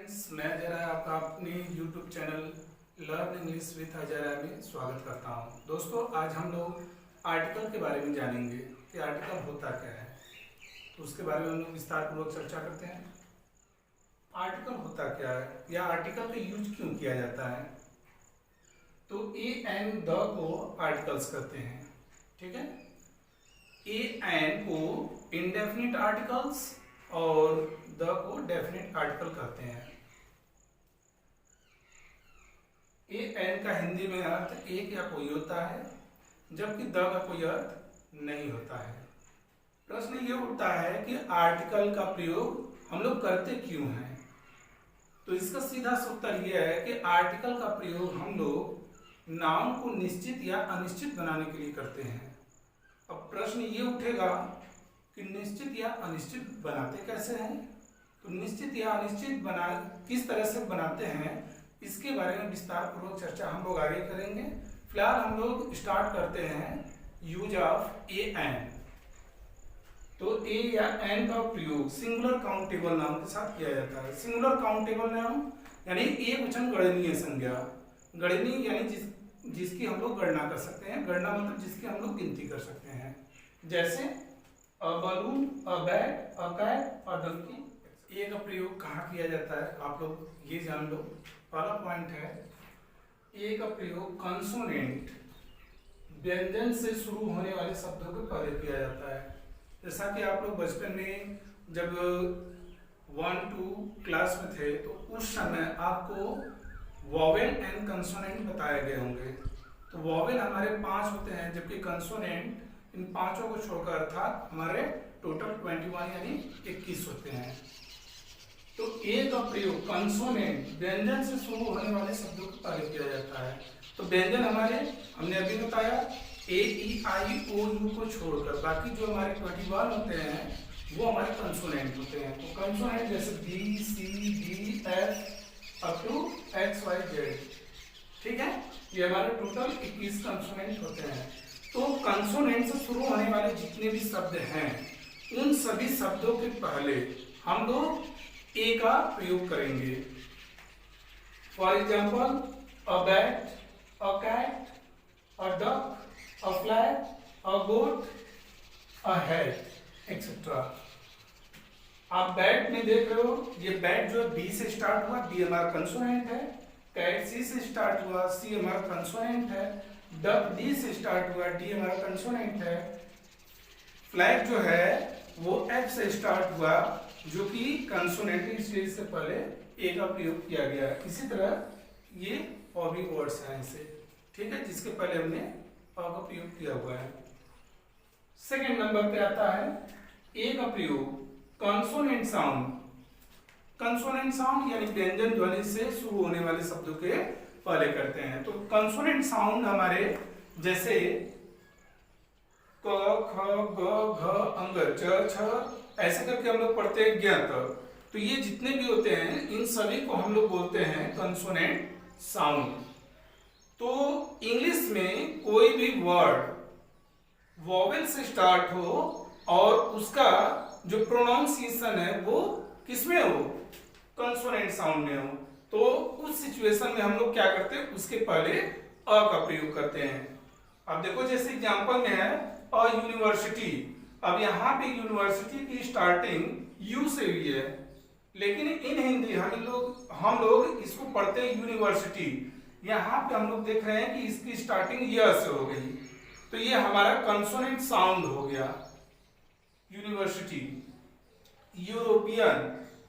Friends, मैं जरा आपका अपने YouTube channel learn English with Azra में स्वागत करता हूं। दोस्तों, आज हम लोग आर्टिकल के बारे में जानेंगे कि आर्टिकल होता क्या है। तो उसके बारे में हम लोग विस्तारपूर्वक चर्चा करते हैं। आर्टिकल होता क्या है या आर्टिकल का यूज क्यों किया जाता है। तो ए एंड द को आर्टिकल्स करते हैं, ठीक है। ए एंड को इंडेफिनिट आर्टिकल्स और द को डेफिनिट आर्टिकल कहते हैं। ए एंड का हिंदी में अर्थ एक या कोई होता है, जबकि द का कोई अर्थ नहीं होता है। प्रश्न ये उठता है कि आर्टिकल का प्रयोग हम लोग करते क्यों हैं। तो इसका सीधा सा उत्तर यह है कि आर्टिकल का प्रयोग हम लोग नाउन को निश्चित या अनिश्चित बनाने के लिए करते हैं। अब प्रश्न ये उठेगा कि निश्चित या अनिश्चित बनाते कैसे हैं। तो निश्चित या अनिश्चित बना किस तरह से बनाते हैं, इसके बारे में विस्तार पूर्वक चर्चा हम लोग आगे करेंगे। फिलहाल हम लोग स्टार्ट करते हैं यूज ऑफ ए एंड। तो ए या एंड का प्रयोग सिंगुलर काउंटेबल नाउन के साथ किया जाता है। सिंगुलर काउंटेबल नाउन यानी एक वचन गणनीय संज्ञा। गणनीय यानी जिसकी हम लोग गणना कर सकते हैं। गणना मतलब जिसकी हम लोग गिनती कर सकते हैं, जैसे a balloon, a bat, a cat, a donkey. A का प्रयोग कहाँ किया जाता है, आप लोग ये जान लो। पहला पॉइंट है, ए का प्रयोग कंसोनेंट व्यंजन से शुरू होने वाले शब्दों के पहले किया जाता है। जैसा कि आप लोग बचपन में जब 1-2 क्लास में थे तो उस समय आपको वॉवेल एंड कंसोनेंट बताए गए होंगे। तो वॉवेल हमारे 5 होते हैं, जबकि कंसोनेंट इन 5 को छोड़कर अर्थात हमारे टोटल 21 यानी 21 होते हैं। तो ए का प्रयोग कंसोनेंट व्यंजन से शुरू होने वाले शब्दों को पहले किया जाता है। तो व्यंजन हमारे हमने अभी बताया ए ई आई ओ यू को छोड़कर बाकी जो हमारे 21 होते हैं वो हमारे कंसोनेंट होते हैं। तो कंसोनेंट जैसे B C D F up to X Y Z, ठीक है। ये हमारे टोटल 21 कंसोनेंट होते हैं। तो कंसोनेंट से शुरू होने वाले जितने भी शब्द हैं उन सभी शब्दों के पहले हम लोग ए का प्रयोग करेंगे। For example a bat, a cat, a duck, a flag, a goat, a head etcetera. आप बैट में देख रहे हो, ये बैट जो है बी से स्टार्ट हुआ, बी हमारा कंसोनेंट है। कैट सी से स्टार्ट हुआ, सी हमारा कंसोनेंट है। डक डी से स्टार्ट हुआ, डी हमारा कंसोनेंट है। फ्लैग जो है वो एफ से स्टार्ट हुआ, जो कि कंसोनेंट स्टेज से पहले ए का प्रयोग किया गया है। इसी तरह ये और भी वर्ड्स हैं ऐसे, ठीक है, जिसके पहले हमने अ का प्रयोग किया हुआ है। सेकेंड नंबर पे आता है ए का प्रयोग कंसोनेंट साउंड। कंसोनेंट साउंड यानी व्यंजन ध्वनि से शुरू होने वाले शब्दों के पहले करते हैं। तो कंसोनेंट साउंड हमारे जैसे क ख ग घ अंग च छ ऐसे करके हम लोग पढ़ते हैं ज्ञात। तो ये जितने भी होते हैं इन सभी को हम लोग बोलते हैं कंसोनेंट साउंड। तो इंग्लिश में कोई भी वर्ड वॉवेल से स्टार्ट हो और उसका जो प्रोनाउंसिएशन है वो किसमें हो, कंसोनेंट साउंड में हो, तो उस सिचुएशन में हम लोग क्या करते हैं, उसके पहले अ का प्रयोग करते हैं। अब देखो जैसे एग्जांपल में है अ यूनिवर्सिटी। अब यहाँ पे यूनिवर्सिटी की स्टार्टिंग यू से हुई है, लेकिन इन हिंदी हम लोग इसको पढ़ते हैं यूनिवर्सिटी। यहाँ पे हम लोग देख रहे हैं कि इसकी स्टार्टिंग य से हो गई, तो ये हमारा कंसोनेंट साउंड हो गया यूनिवर्सिटी। यूरोपियन,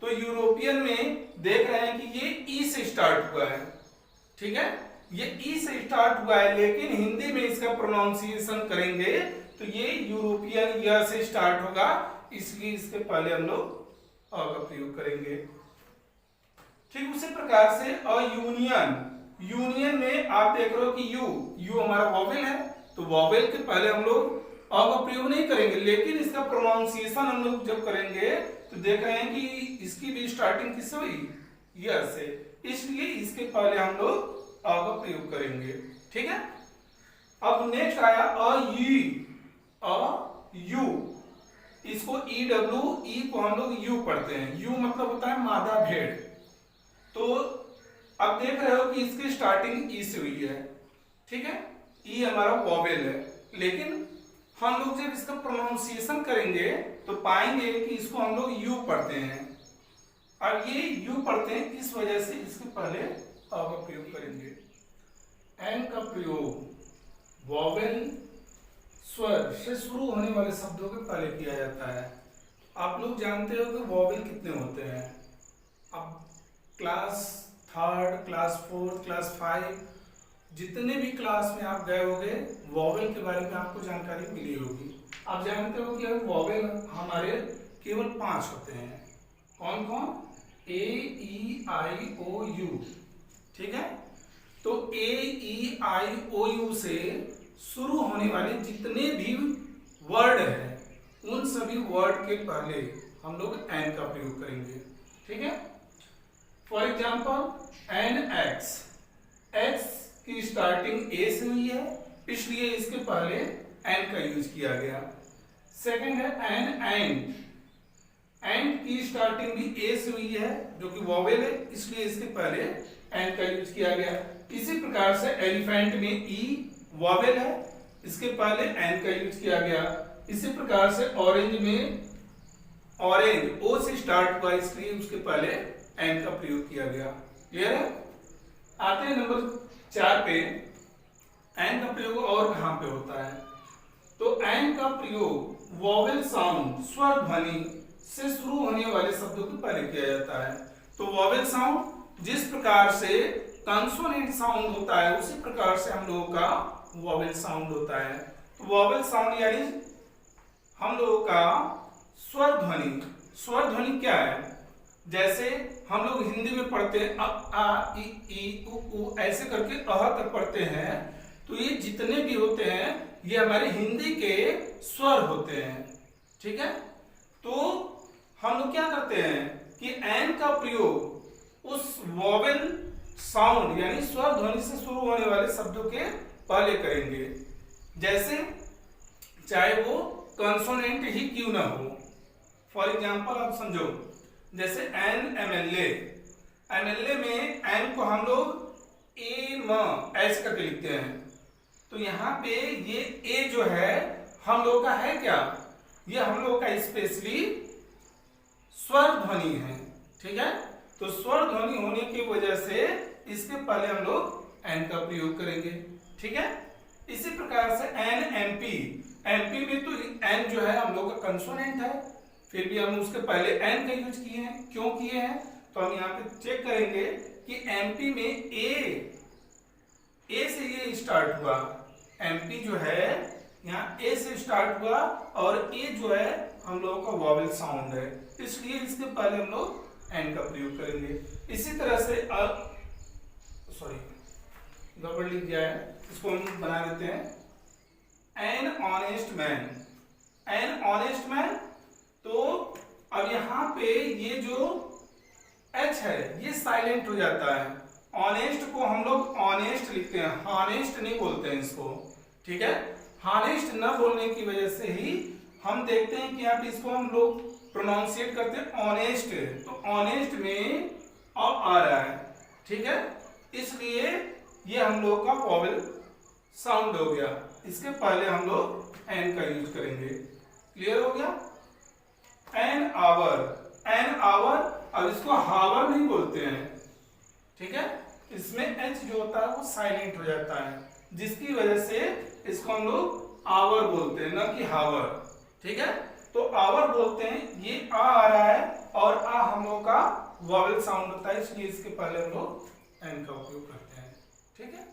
तो यूरोपियन में देख रहे हैं कि ये ई से स्टार्ट हुआ है, ठीक है, ये ई से स्टार्ट हुआ है, लेकिन हिंदी में इसका प्रोनाउंसिएशन करेंगे तो ये यूरोपियन य से स्टार्ट होगा, इसलिए इसके पहले हम लोग अ का प्रयोग करेंगे। ठीक उसी प्रकार से अ यूनियन, यूनियन में आप देख रहे हो कि यू हमारा वॉवेल है, तो वॉवेल के पहले हम लोग अ का प्रयोग नहीं करेंगे, लेकिन इसका प्रोनाउंसिएशन हम लोग जब करेंगे तो देख रहे हैं कि इसकी भी स्टार्टिंग किससे हुई, य से, इसलिए इसके पहले हम लोग अ का प्रयोग करेंगे, ठीक है। अब नेक्स्ट आया अ यू, इसको ई डब्ल्यू ई को हम लोग यू पढ़ते हैं। यू मतलब होता है मादा भेड़, तो अब देख रहे हो कि इसकी स्टार्टिंग ई से हुई है, ठीक है, ई हमारा वॉवेल है, लेकिन हम लोग जब इसका प्रोनाउंसिएशन करेंगे तो पाएंगे कि इसको हम लोग यू पढ़ते हैं। अब ये यू पढ़ते हैं, इस वजह से इसके पहले अ का प्रयोग करेंगे। एन का प्रयोग वॉवेल स्वर से शुरू होने वाले शब्दों के पहले किया जाता है। आप लोग जानते हो कि वॉवेल कितने होते हैं। अब class 3rd, class 4th, class 5 जितने भी क्लास में आप गए होंगे वॉवेल के बारे में आपको जानकारी मिली होगी। आप जानते हो कि वॉवेल हमारे केवल 5 होते हैं। कौन कौन? ए, ई, आई, ओ, यू, ठीक है। तो ए, ई, आई, ओ, यू से शुरू होने वाले जितने भी वर्ड हैं उन सभी वर्ड के पहले हम लोग एन का प्रयोग करेंगे, ठीक है। For example an axe, axe की स्टार्टिंग ए से हुई है, इसलिए इसके पहले एन का यूज किया गया। सेकंड है एन एंड, एंड की स्टार्टिंग भी ए से हुई है जो कि वॉवेल है, इसलिए इसके पहले एन का यूज किया गया। इसी प्रकार से एलिफेंट में ई वॉवेल है, इसके पहले एन का यूज किया गया। इसी प्रकार से ऑरेंज में ऑरेंज ओ से स्टार्ट हुआ, इसलिए उसके पहले एन का प्रयोग किया गया। क्लियर है? आते हैं नंबर 4 पे। एन का प्रयोग और कहां पे होता है? तो एन का प्रयोग वॉवेल साउंड स्वर ध्वनि से शुरू होने वाले शब्दों के पहले किया जाता है। तो वॉवेल साउंड जिस प्रकार से कंसोनेंट साउंड होता है उसी प्रकार से हम लोगों का वॉवेल साउंड होता है। तो वॉवेल साउंड यानी हम लोगों का स्वर ध्वनि। स्वर ध्वनि क्या है? जैसे हम लोग हिंदी में पढ़ते हैं अ, आ, ई, उ, ऐसे करके अह तक पढ़ते हैं, तो ये जितने भी होते हैं ये हमारे हिंदी के स्वर होते हैं, ठीक है। तो हम लोग क्या करते हैं कि एन का प्रयोग उस वॉवेल साउंड यानी स्वर ध्वनि से शुरू होने वाले शब्दों के पहले करेंगे, जैसे चाहे वो कंसोनेंट ही क्यों ना हो। फॉर एग्जाम्पल आप समझो, जैसे एन एमएलए, एमएलए में एन को हम लोग ए म ऐसे करके लिखते हैं। तो यहाँ पे ये ए जो है हम लोग का है क्या? ये हम लोग का स्पेशली स्वर ध्वनि है, ठीक है। तो स्वर ध्वनि होने की वजह से इसके पहले हम लोग एन का प्रयोग करेंगे, ठीक है। इसी प्रकार से एन एमपी, एमपी में तो एन जो है हम लोग का कंसोनेंट है, फिर भी हम उसके पहले एन का यूज किए हैं। क्यों किए हैं? तो हम यहाँ पे चेक करेंगे कि एमपी में ए से ये स्टार्ट हुआ। एमपी जो है यहाँ ए से स्टार्ट हुआ और ए जो है हम लोगों का वॉवेल साउंड है, इसलिए इसके पहले हम लोग एन का प्रयोग करेंगे। इसी तरह से गड़बड़ लिख गया है, इसको हम बना देते हैं an honest man. An honest man, तो अब यहाँ पे ये जो एच है ये साइलेंट हो जाता है। ऑनेस्ट को हम लोग ऑनेस्ट लिखते हैं, हॉनेस्ट नहीं बोलते हैं इसको, ठीक है। हॉनेस्ट न बोलने की वजह से ही हम देखते हैं कि यहाँ पे इसको हम लोग प्रोनाउंसिएट करते हैं ऑनेस्ट। तो ऑनेस्ट में अब आ रहा है, ठीक है, इसलिए ये हम लोग का वॉवेल साउंड हो गया। इसके पहले हम लोग एन का यूज करेंगे। क्लियर हो गया? एन आवर, एन आवर, अब इसको हावर नहीं बोलते हैं, ठीक है। इसमें एच जो होता है वो साइलेंट हो जाता है, जिसकी वजह से इसको हम लोग आवर बोलते हैं, न कि हावर, ठीक है। तो आवर बोलते हैं, ये आ रहा है और आ हम लोग का वॉवेल साउंड होता है, इसलिए इसके पहले हम लोग एन का उपयोग करते हैं, ठीक है।